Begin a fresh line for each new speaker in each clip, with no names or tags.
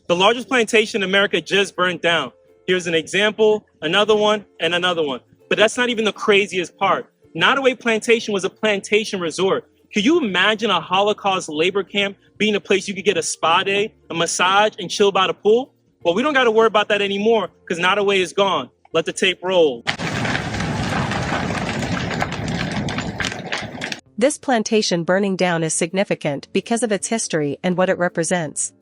The largest plantation in America just burned down. Here's an example, another one, and another one. But that's not even the craziest part. Nottoway Plantation was a plantation resort. Could you imagine a Holocaust labor camp being a place you could get a spa day, a massage, and chill by the pool? Well, we don't got to worry about that anymore because Nottoway is gone. Let the tape roll.
This plantation burning down is significant because of its history and what it represents.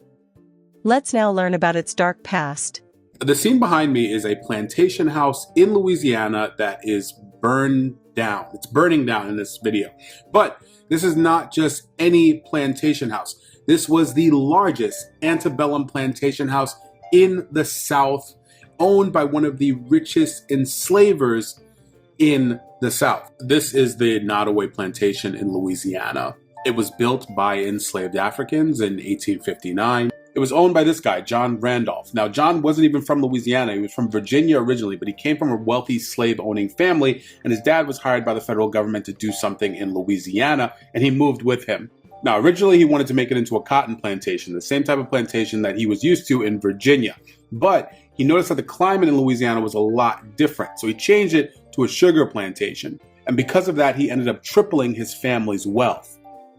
Let's now learn about its dark past.
The scene behind me is a plantation house in Louisiana that is burned down. It's burning down in this video. But this is not just any plantation house. This was the largest antebellum plantation house in the South, owned by one of the richest enslavers in the South. This is the Nottoway Plantation in Louisiana. It was built by enslaved Africans in 1859. It was owned by this guy, John Randolph. Now, John wasn't even from Louisiana. He was from Virginia originally, but he came from a wealthy slave-owning family, and his dad was hired by the federal government to do something in Louisiana, and he moved with him. Now, originally, he wanted to make it into a cotton plantation, the same type of plantation that he was used to in Virginia. But he noticed that the climate in Louisiana was a lot different, so he changed it to a sugar plantation. And because of that, he ended up tripling his family's wealth.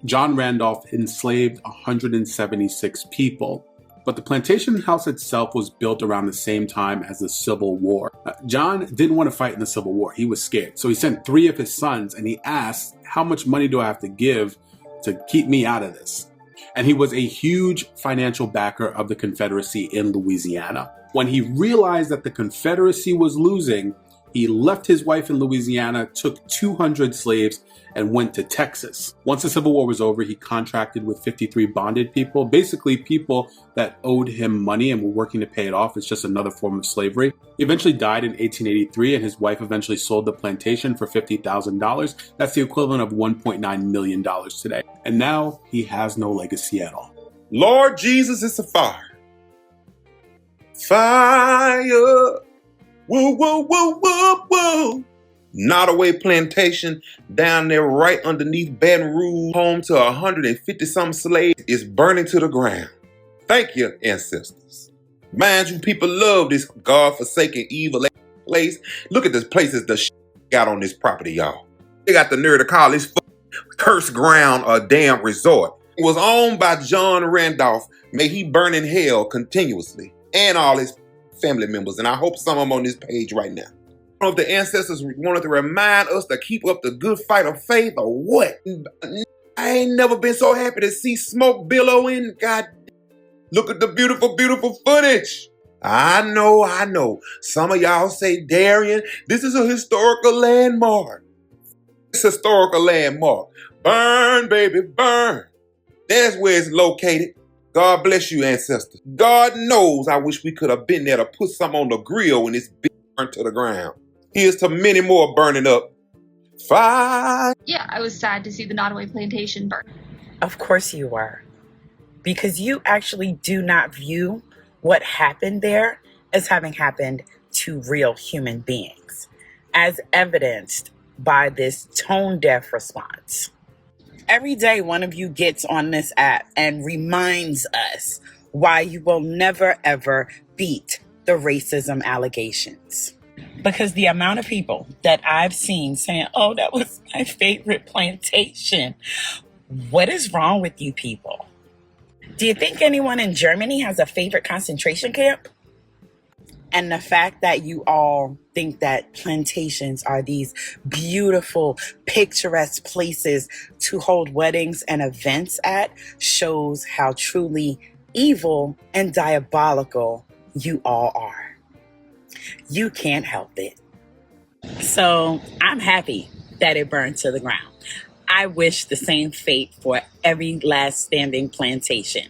John Randolph enslaved 176 people. But the plantation house itself was built around the same time as the Civil War. John didn't want to fight in the Civil War. He was scared. So he sent 3 of his sons and he asked, how much money do I have to give to keep me out of this? And he was a huge financial backer of the Confederacy in Louisiana. When he realized that the Confederacy was losing, he left his wife in Louisiana, took 200 slaves, and went to Texas. Once the Civil War was over, he contracted with 53 bonded people, basically people that owed him money and were working to pay it off. It's just another form of slavery. He eventually died in 1883, and his wife eventually sold the plantation for $50,000. That's the equivalent of $1.9 million today. And now he has no legacy at all.
Lord Jesus, it's a fire. Fire. Woo, woo, woo, woo, woo. Nottoway Plantation down there right underneath Baton Rouge, home to 150-some slaves, is burning to the ground. Thank you, ancestors. Mind you, people love this God-forsaken evil place. Look at the places the got on this property, y'all. They got the nerve to call this cursed ground a damn resort. It was owned by John Randolph. May he burn in hell continuously. And all his family members. And I hope some of them on this page right now. I don't know if the ancestors wanted to remind us to keep up the good fight of faith or what. I ain't never been so happy to see smoke billowing. God, look at the beautiful, beautiful footage. I know. Some of y'all say, Darian, this is a historical landmark. It's a historical landmark. Burn, baby, burn. That's where it's located. God bless you, ancestors. God knows I wish we could have been there to put something on the grill when it's burnt to the ground. Here's to many more burning up. Fire.
Yeah, I was sad to see the Nottoway Plantation burn.
Of course you were. Because you actually do not view what happened there as having happened to real human beings, as evidenced by this tone-deaf response. Every day one of you gets on this app and reminds us why you will never ever beat the racism allegations. Because the amount of people that I've seen saying, oh, that was my favorite plantation. What is wrong with you people? Do you think anyone in Germany has a favorite concentration camp? And the fact that you all think that plantations are these beautiful, picturesque places to hold weddings and events at shows how truly evil and diabolical you all are. You can't help it. So I'm happy that it burned to the ground. I wish the same fate for every last standing plantation,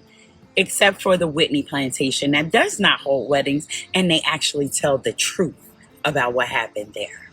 except for the Whitney Plantation that does not hold weddings, and they actually tell the truth about what happened there.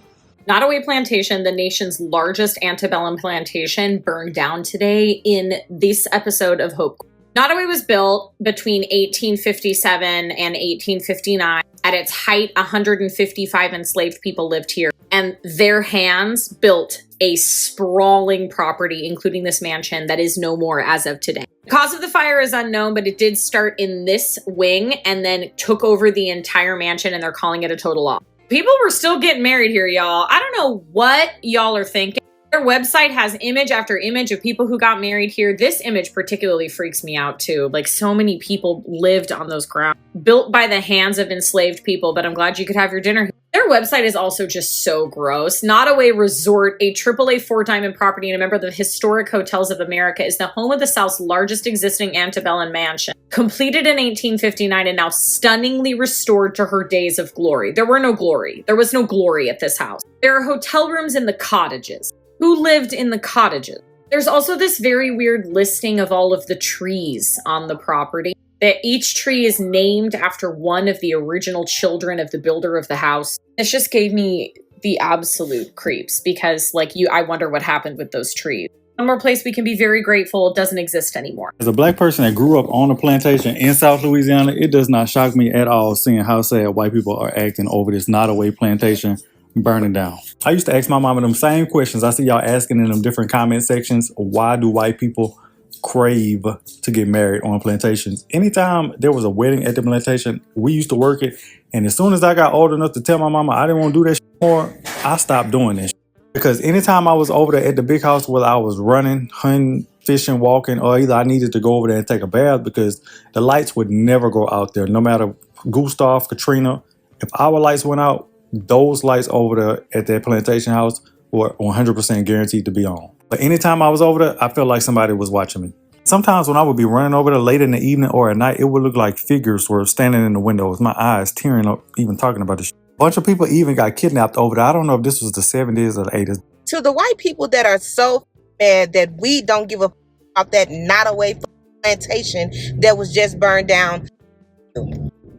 Nottoway Plantation, the nation's largest antebellum plantation, burned down today in this episode of Hope. Nottoway was built between 1857 and 1859. At its height, 155 enslaved people lived here, and their hands built a sprawling property, including this mansion that is no more as of today. The cause of the fire is unknown, but it did start in this wing and then took over the entire mansion, and they're calling it a total loss. People were still getting married here, y'all. I don't know what y'all are thinking. Their website has image after image of people who got married here. This image particularly freaks me out too. Like, so many people lived on those grounds, built by the hands of enslaved people, but I'm glad you could have your dinner here. Their website is also just so gross. Nottoway Resort, a AAA 4-diamond property and a member of the Historic Hotels of America, is the home of the South's largest existing antebellum mansion. Completed in 1859 and now stunningly restored to her days of glory. There was no glory at this house. There are hotel rooms in the cottages. Who lived in the cottages? There's also this very weird listing of all of the trees on the property. That each tree is named after one of the original children of the builder of the house. This just gave me the absolute creeps because, I wonder what happened with those trees. One more place we can be very grateful doesn't exist anymore.
As a black person that grew up on a plantation in South Louisiana, it does not shock me at all seeing how sad white people are acting over this Nottoway Plantation burning down. I used to ask my mama them same questions I see y'all asking in them different comment sections. Why do white people crave to get married on plantations? Anytime there was a wedding at the plantation, we used to work it. And as soon as I got old enough to tell my mama I didn't want to do that shit more, I stopped doing this. Because anytime I was over there at the big house, whether I was running, hunting, fishing, walking, or either I needed to go over there and take a bath, because the lights would never go out there. No matter Gustav, Katrina, if our lights went out, those lights over there at that plantation house were 100% guaranteed to be on. But anytime I was over there, I felt like somebody was watching me. Sometimes when I would be running over there late in the evening or at night, it would look like figures were standing in the windows, my eyes tearing up, even talking about this shit. A bunch of people even got kidnapped over there. I don't know if this was the 70s or the 80s.
To the white people that are so mad that we don't give a about that Nottoway plantation that was just burned down.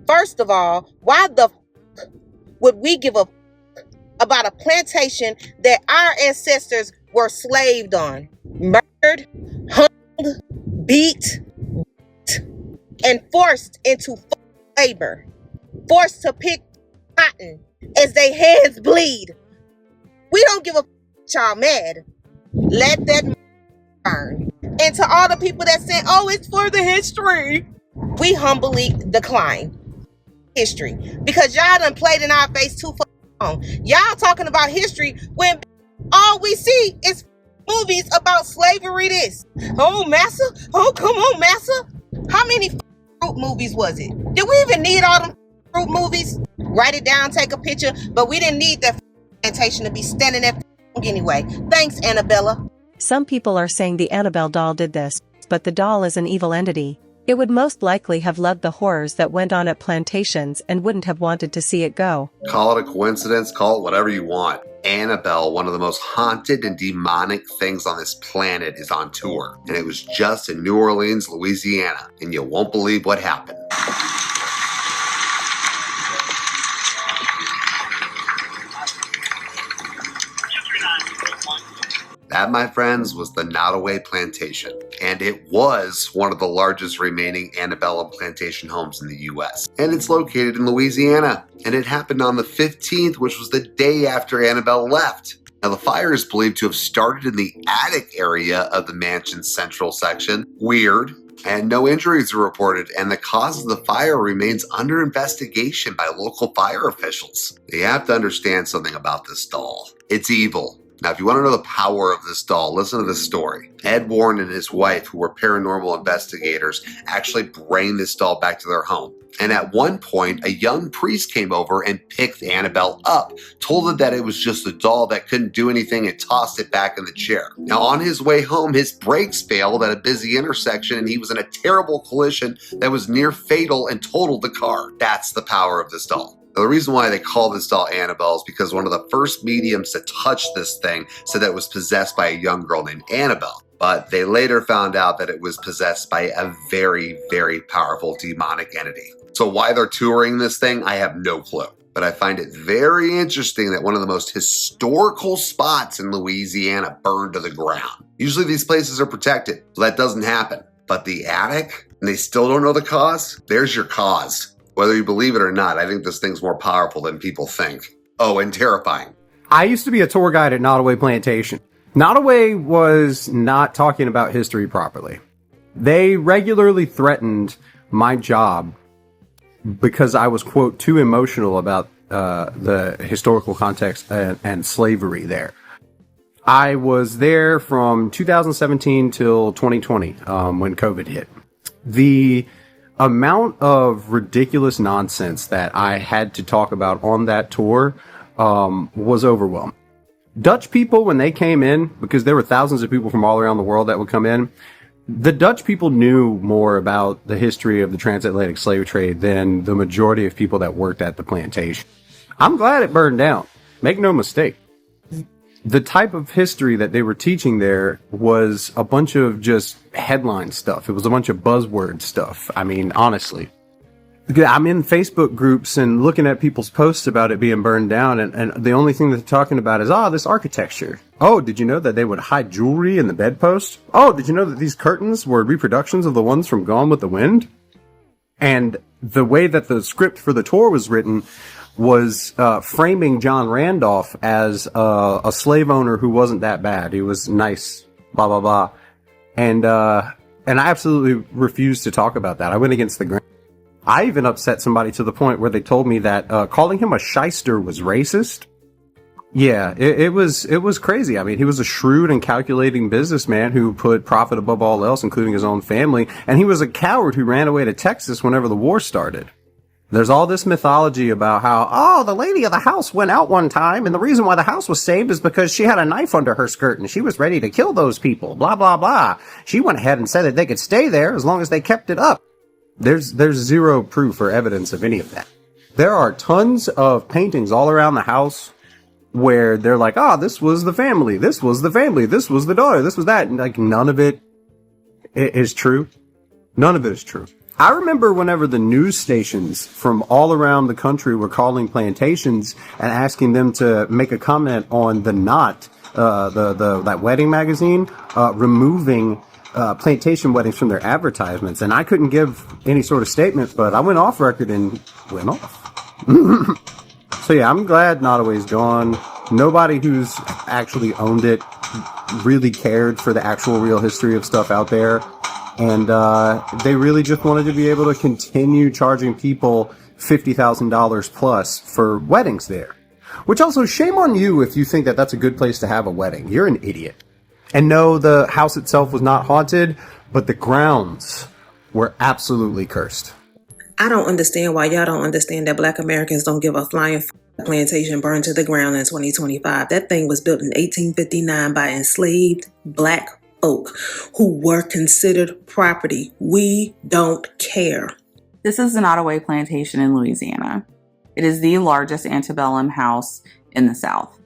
First of all, why the would we give a about a plantation that our ancestors were slaved on, murdered, hung, beat, and forced into labor, forced to pick cotton as their hands bleed? We don't give a y'all mad. Let that burn. And to all the people that say, oh, it's for the history, we humbly decline history because y'all done played in our face too long. Y'all talking about history when all we see is movies about slavery. This, oh massa, oh come on massa. How many fruit movies was it? Did we even need all them fruit movies? Write it down, take a picture, but we didn't need that plantation to be standing there anyway. Thanks, Annabella.
Some people are saying the Annabelle doll did this, but the doll is an evil entity. It would most likely have loved the horrors that went on at plantations and wouldn't have wanted to see it go.
Call it a coincidence, call it whatever you want. Annabelle, one of the most haunted and demonic things on this planet, is on tour. And it was just in New Orleans, Louisiana. And you won't believe what happened. That, my friends, was the Nottoway Plantation, and it was one of the largest remaining antebellum plantation homes in the U.S. And it's located in Louisiana, and it happened on the 15th, which was the day after Annabelle left. Now, the fire is believed to have started in the attic area of the mansion's central section. Weird. And no injuries were reported, and the cause of the fire remains under investigation by local fire officials. You have to understand something about this doll. It's evil. Now, if you want to know the power of this doll, listen to this story. Ed Warren and his wife, who were paranormal investigators, actually bring this doll back to their home. And at one point, a young priest came over and picked Annabelle up, told her that it was just a doll that couldn't do anything, and tossed it back in the chair. Now, on his way home, his brakes failed at a busy intersection, and he was in a terrible collision that was near fatal and totaled the car. That's the power of this doll. Now, the reason why they call this doll Annabelle is because one of the first mediums to touch this thing said that it was possessed by a young girl named Annabelle. But they later found out that it was possessed by a very, very powerful demonic entity. So why they're touring this thing, I have no clue. But I find it very interesting that one of the most historical spots in Louisiana burned to the ground. Usually these places are protected, so that doesn't happen. But the attic, and they still don't know the cause? There's your cause. Whether you believe it or not, I think this thing's more powerful than people think. Oh, and terrifying.
I used to be a tour guide at Nottoway Plantation. Nottoway was not talking about history properly. They regularly threatened my job because I was, quote, too emotional about the historical context and slavery there. I was there from 2017 till 2020 when COVID hit. The amount of ridiculous nonsense that I had to talk about on that tour was overwhelming. Dutch people, when they came in, because there were thousands of people from all around the world that would come in, the Dutch people knew more about the history of the transatlantic slave trade than the majority of people that worked at the plantation. I'm glad it burned down. Make no mistake. The type of history that they were teaching there was a bunch of just headline stuff. It was a bunch of buzzword stuff. I mean, honestly. I'm in Facebook groups and looking at people's posts about it being burned down, and the only thing that they're talking about is, this architecture. Oh, did you know that they would hide jewelry in the bedpost? Oh, did you know that these curtains were reproductions of the ones from Gone with the Wind? And the way that the script for the tour was written was framing John Randolph as a slave owner who wasn't that bad. He was nice, blah, blah, blah. And I absolutely refused to talk about that. I went against the grain. I even upset somebody to the point where they told me that calling him a shyster was racist. Yeah, it was crazy. I mean, he was a shrewd and calculating businessman who put profit above all else, including his own family. And he was a coward who ran away to Texas whenever the war started. There's all this mythology about how, the lady of the house went out one time, and the reason why the house was saved is because she had a knife under her skirt and she was ready to kill those people, blah, blah, blah. She went ahead and said that they could stay there as long as they kept it up. There's zero proof or evidence of any of that. There are tons of paintings all around the house where they're like, this was the family, this was the family, this was the daughter, this was that. And like, none of it is true. None of it is true. I remember whenever the news stations from all around the country were calling plantations and asking them to make a comment on the Knot, that wedding magazine, removing plantation weddings from their advertisements. And I couldn't give any sort of statement, but I went off record and went off. So yeah, I'm glad Nottoway's gone. Nobody who's actually owned it really cared for the actual real history of stuff out there. And they really just wanted to be able to continue charging people $50,000 plus for weddings there. Which also, shame on you if you think that that's a good place to have a wedding. You're an idiot. And no, the house itself was not haunted, but the grounds were absolutely cursed.
I don't understand why y'all don't understand that Black Americans don't give a flying plantation burned to the ground in 2025. That thing was built in 1859 by enslaved Black folk who were considered property. We don't care.
This is the Nottoway Plantation in Louisiana. It is the largest antebellum house in the South.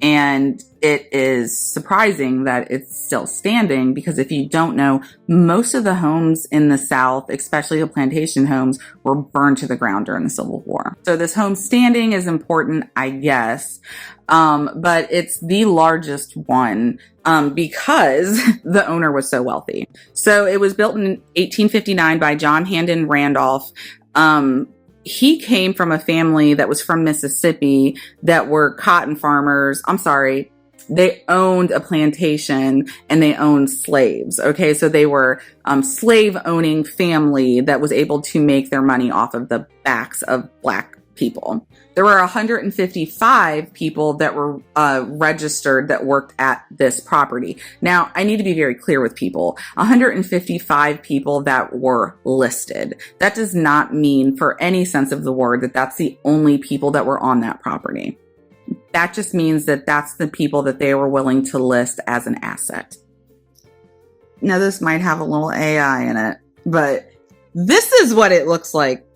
And it is surprising that it's still standing because if you don't know, most of the homes in the South, especially the plantation homes, were burned to the ground during the Civil War. So this home standing is important, I guess. But it's the largest one because the owner was so wealthy. So it was built in 1859 by John Handon Randolph. He came from a family that was from Mississippi that were cotton farmers. They owned a plantation and they owned slaves. Okay, so they were slave owning family that was able to make their money off of the backs of Black people. There were 155 people that were registered that worked at this property. Now, I need to be very clear with people. 155 people that were listed. That does not mean, for any sense of the word, that that's the only people that were on that property. That just means that that's the people that they were willing to list as an asset. Now, this might have a little AI in it, but this is what it looks like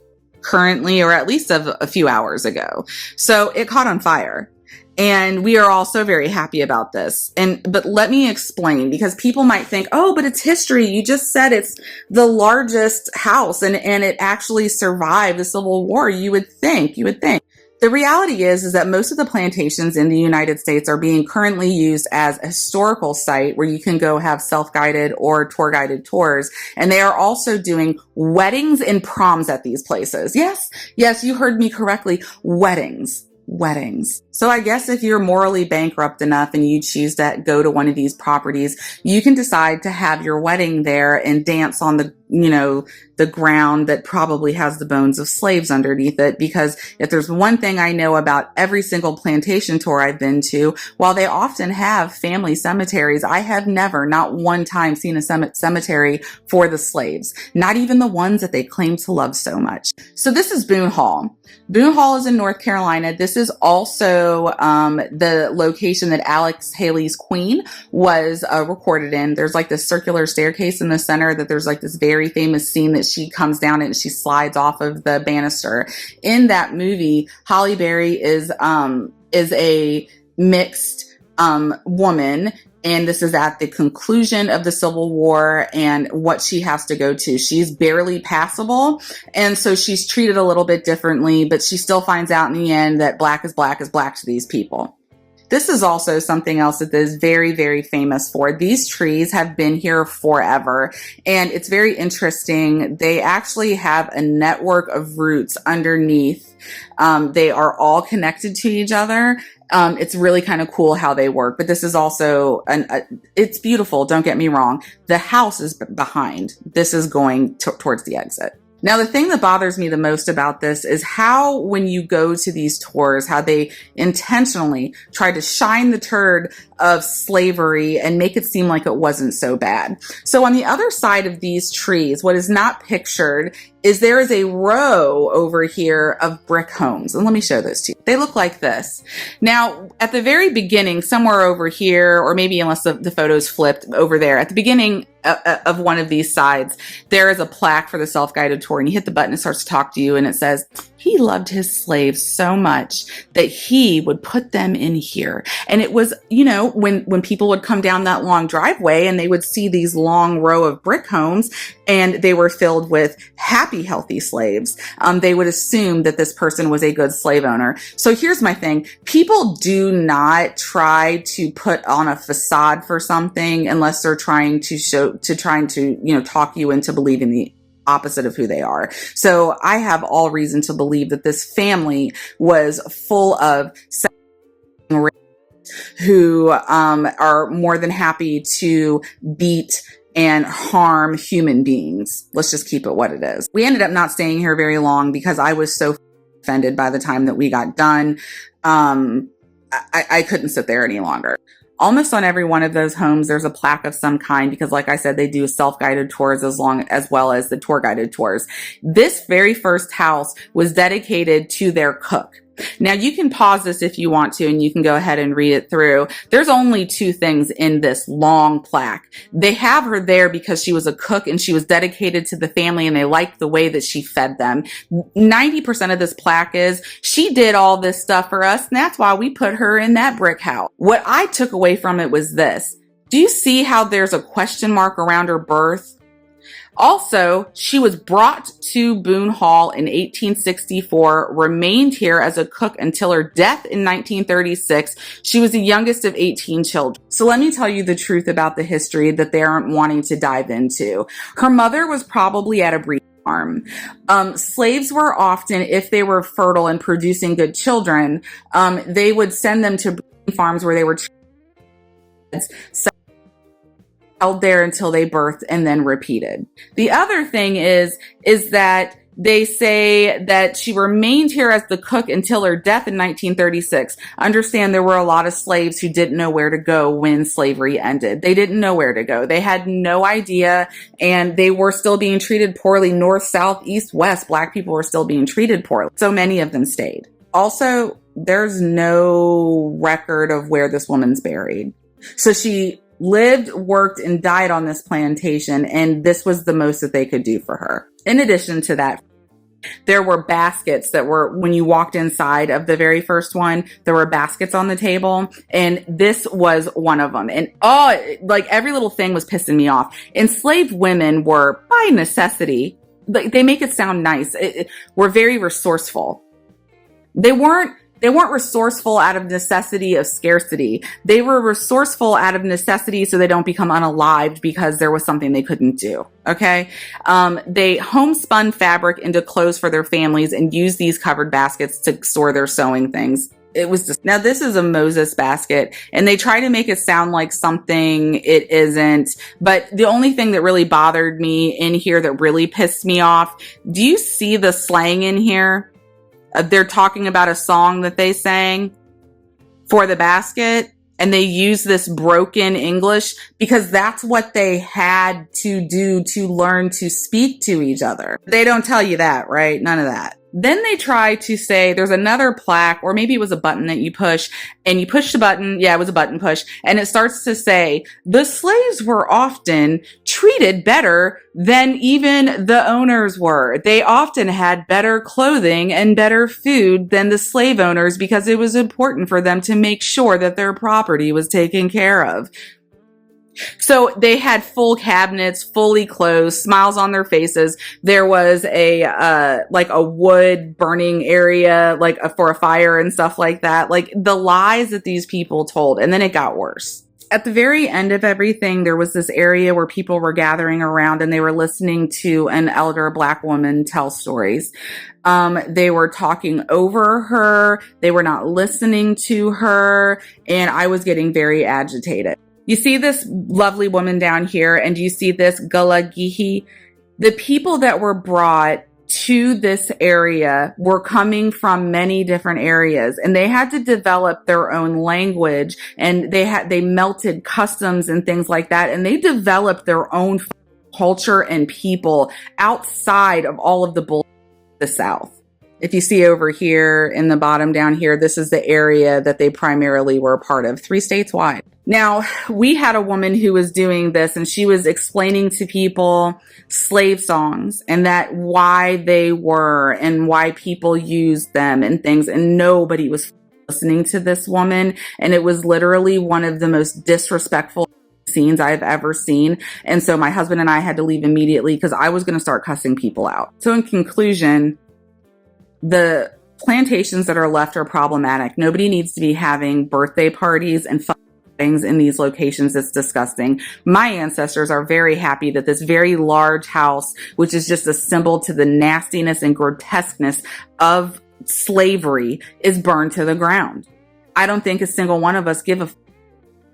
currently, or at least of a few hours ago. So it caught on fire. And we are also very happy about this. But let me explain, because people might think, but it's history. You just said it's the largest house and it actually survived the Civil War. You would think. The reality is that most of the plantations in the United States are being currently used as a historical site where you can go have self-guided or tour-guided tours. And they are also doing weddings and proms at these places. Yes, you heard me correctly. Weddings. weddings. So I guess if you're morally bankrupt enough and you choose to go to one of these properties, you can decide to have your wedding there and dance on the, the ground that probably has the bones of slaves underneath it. Because if there's one thing I know about every single plantation tour I've been to, while they often have family cemeteries, I have never, not one time, seen a cemetery for the slaves, not even the ones that they claim to love so much. So this is Boone Hall. Boone Hall is in North Carolina. This is also the location that Alex Haley's Queen was recorded in. There's like this circular staircase in the center that there's like this very famous scene that she comes down and she slides off of the banister. In that movie, Halle Berry is a mixed woman. And this is at the conclusion of the Civil War and what she has to go to. She's barely passable. And so she's treated a little bit differently, but she still finds out in the end that black is black to these people. This is also something else that is very, very famous for. These trees have been here forever, and it's very interesting. They actually have a network of roots underneath. They are all connected to each other. It's really kind of cool how they work, but this is also it's beautiful. Don't get me wrong. The house is behind. This is going towards the exit. Now, the thing that bothers me the most about this is how, when you go to these tours, how they intentionally try to shine the turd of slavery and make it seem like it wasn't so bad. So on the other side of these trees, what is not pictured is there is a row over here of brick homes. And let me show those to you. They look like this. Now, at the very beginning, somewhere over here, or maybe unless the photo's flipped over there, at the beginning of one of these sides, there is a plaque for the self-guided tour, and you hit the button, it starts to talk to you, and it says, he loved his slaves so much that he would put them in here. And it was, when people would come down that long driveway and they would see these long row of brick homes and they were filled with happy, healthy slaves, they would assume that this person was a good slave owner. So here's my thing. People do not try to put on a facade for something unless they're trying to talk you into believing the opposite of who they are. So I have all reason to believe that this family was full of who are more than happy to beat and harm human beings. Let's just keep it what it is. We ended up not staying here very long because I was so offended by the time that we got done. I couldn't sit there any longer. Almost on every one of those homes, there's a plaque of some kind because, like I said, they do self-guided tours as well as the tour guided tours. This very first house was dedicated to their cook. Now, you can pause this if you want to, and you can go ahead and read it through. There's only two things in this long plaque. They have her there because she was a cook and she was dedicated to the family and they liked the way that she fed them. 90% of this plaque is she did all this stuff for us, and that's why we put her in that brick house. What I took away from it was this. Do you see how there's a question mark around her birth? Also, she was brought to Boone Hall in 1864, remained here as a cook until her death in 1936. She was the youngest of 18 children. So let me tell you the truth about the history that they aren't wanting to dive into. Her mother was probably at a breeding farm. Slaves were often, if they were fertile and producing good children, they would send them to breeding farms where they were held there until they birthed and then repeated. The other thing is that they say that she remained here as the cook until her death in 1936. Understand there were a lot of slaves who didn't know where to go when slavery ended. They didn't know where to go. They had no idea, and they were still being treated poorly. North, south, east, west, black people were still being treated poorly. So many of them stayed. Also, there's no record of where this woman's buried. So she lived, worked, and died on this plantation, and this was the most that they could do for her. In addition to that, there were baskets that were, when you walked inside of the very first one, there were baskets on the table, and this was one of them. And like every little thing was pissing me off. Enslaved women were, by necessity, they make it sound nice, were very resourceful. They weren't resourceful out of necessity of scarcity. They were resourceful out of necessity so they don't become unalived because there was something they couldn't do. Okay? They homespun fabric into clothes for their families and used these covered baskets to store their sewing things. It was just, now this is a Moses basket, and they try to make it sound like something it isn't. But the only thing that really bothered me in here that really pissed me off, do you see the slang in here? They're talking about a song that they sang for the basket, and they use this broken English because that's what they had to do to learn to speak to each other. They don't tell you that, right? None of that. Then they try to say there's another plaque, or maybe it was a button that you push, and you push the button. Yeah, it was a button push. And it starts to say the slaves were often treated better than even the owners were. They often had better clothing and better food than the slave owners because it was important for them to make sure that their property was taken care of. So they had full cabinets, fully closed, smiles on their faces. There was a wood burning area, for a fire and stuff like that. Like the lies that these people told. And then it got worse. At the very end of everything, there was this area where people were gathering around and they were listening to an elder Black woman tell stories. They were talking over her. They were not listening to her. And I was getting very agitated. You see this lovely woman down here, and you see this Gulagihi. The people that were brought to this area were coming from many different areas, and they had to develop their own language, and they melted customs and things like that, and they developed their own culture and people outside of all of the bull the South. If you see over here in the bottom down here, this is the area that they primarily were a part of, 3 states wide. Now, we had a woman who was doing this, and she was explaining to people slave songs and that why they were and why people used them and things, and nobody was listening to this woman. And it was literally one of the most disrespectful scenes I've ever seen. And so my husband and I had to leave immediately because I was going to start cussing people out. So in conclusion, the plantations that are left are problematic. Nobody needs to be having birthday parties and things in these locations. It's disgusting. My ancestors are very happy that this very large house, which is just a symbol to the nastiness and grotesqueness of slavery, is burned to the ground. I don't think a single one of us give a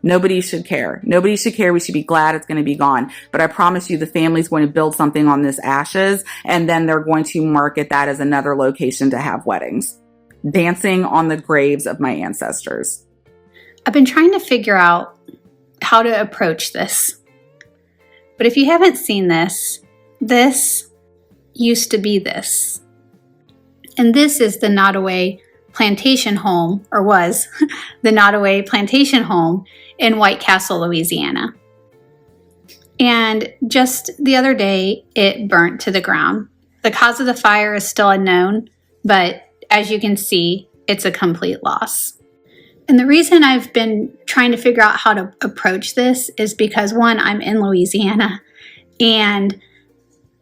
Nobody should care. Nobody should care. We should be glad it's going to be gone. But I promise you, the family's going to build something on this ashes, and then they're going to market that as another location to have weddings. Dancing on the graves of my ancestors.
I've been trying to figure out how to approach this. But if you haven't seen this used to be this. And this is the Nottoway Plantation home, or was the Nottoway Plantation home in White Castle, Louisiana. And just the other day, it burnt to the ground. The cause of the fire is still unknown, but as you can see, it's a complete loss. And the reason I've been trying to figure out how to approach this is because, one, I'm in Louisiana, and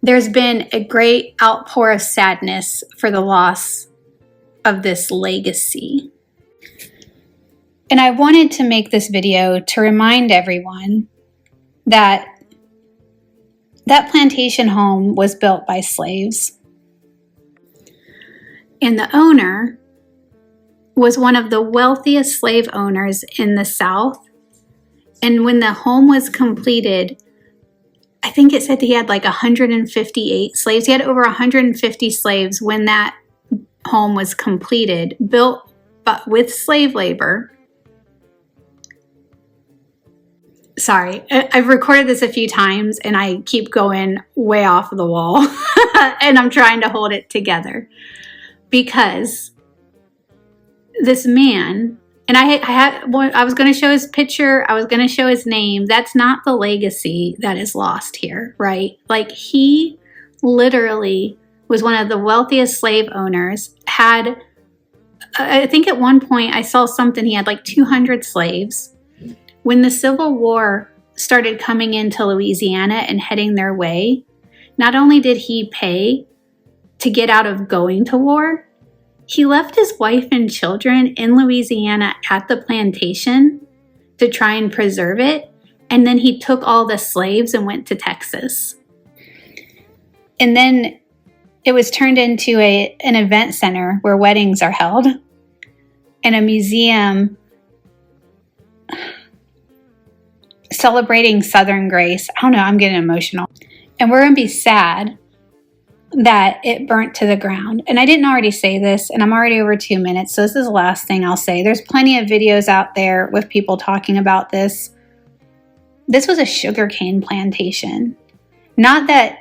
there's been a great outpour of sadness for the loss of this legacy. And I wanted to make this video to remind everyone that that plantation home was built by slaves. And the owner was one of the wealthiest slave owners in the South. And when the home was completed, I think it said he had like 158 slaves. He had over 150 slaves when that home was completed, built but with slave labor. Sorry, I've recorded this a few times and I keep going way off the wall and I'm trying to hold it together because this man, and I was going to show his picture, I was going to show his name. That's not the legacy that is lost here, right? Like, he literally was one of the wealthiest slave owners, had, I think at one point I saw something, he had like 200 slaves. When the Civil War started coming into Louisiana and heading their way, not only did he pay to get out of going to war, he left his wife and children in Louisiana at the plantation to try and preserve it. And then he took all the slaves and went to Texas. And then it was turned into an event center where weddings are held. and a museum celebrating Southern grace. I don't know, I'm getting emotional. And we're going to be sad that it burnt to the ground. And I didn't already say this, and I'm already over 2 minutes, so this is the last thing I'll say. There's plenty of videos out there with people talking about this. This was a sugarcane plantation. Not that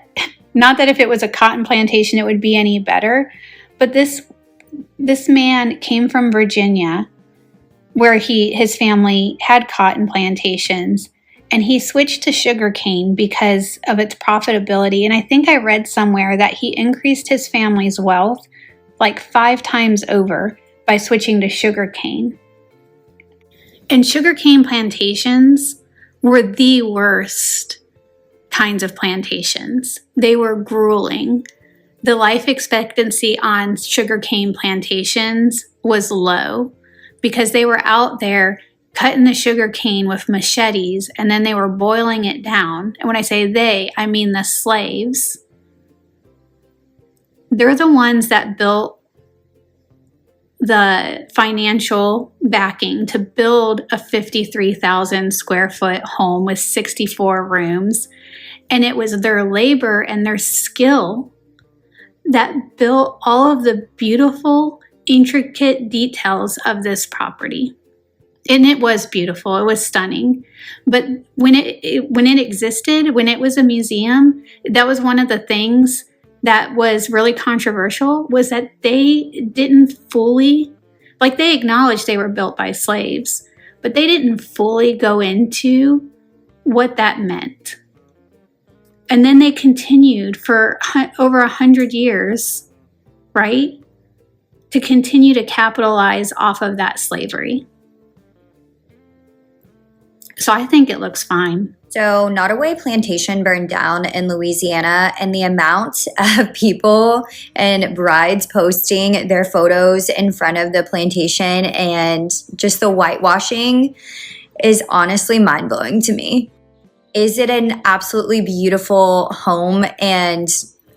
if it was a cotton plantation it would be any better, but this man came from Virginia, where his family had cotton plantations, and he switched to sugarcane because of its profitability. And I think I read somewhere that he increased his family's wealth like 5 times over by switching to sugarcane. And sugarcane plantations were the worst kinds of plantations. They were grueling. The life expectancy on sugarcane plantations was low because they were out there cutting the sugar cane with machetes, and then they were boiling it down. And when I say they, I mean the slaves. They're the ones that built the financial backing to build a 53,000 square foot home with 64 rooms. And it was their labor and their skill that built all of the beautiful, intricate details of this property. And it was beautiful. It was stunning. But when it existed, when it was a museum, that was one of the things that was really controversial, was that they didn't fully, like, they acknowledged they were built by slaves, but they didn't fully go into what that meant. And then they continued for over 100 years, right, to continue to capitalize off of that slavery. So I think it looks fine.
So Nottoway Plantation burned down in Louisiana, and the amount of people and brides posting their photos in front of the plantation and just the whitewashing is honestly mind-blowing to me. Is it an absolutely beautiful home, and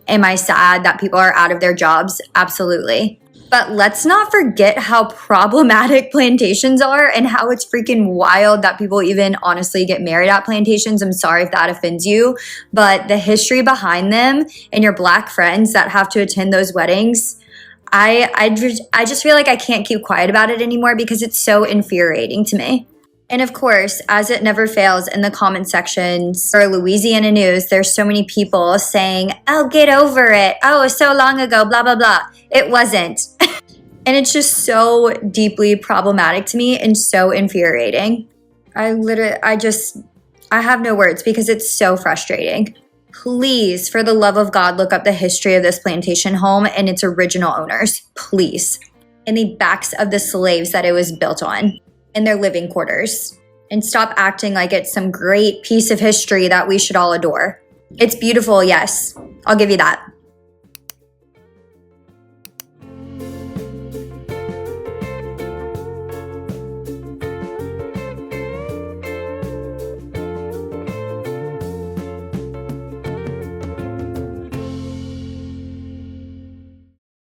am I sad that people are out of their jobs? Absolutely. But let's not forget how problematic plantations are and how it's freaking wild that people even honestly get married at plantations. I'm sorry if that offends you, but the history behind them and your Black friends that have to attend those weddings, I just feel like I can't keep quiet about it anymore because it's so infuriating to me. And of course, as it never fails in the comment sections for Louisiana news, there's so many people saying, oh, get over it. Oh, so long ago, blah, blah, blah. It wasn't. And it's just so deeply problematic to me and so infuriating. I have no words because it's so frustrating. Please, for the love of God, look up the history of this plantation home and its original owners, please. And the backs of the slaves that it was built on and their living quarters. And stop acting like it's some great piece of history that we should all adore. It's beautiful, yes. I'll give you that.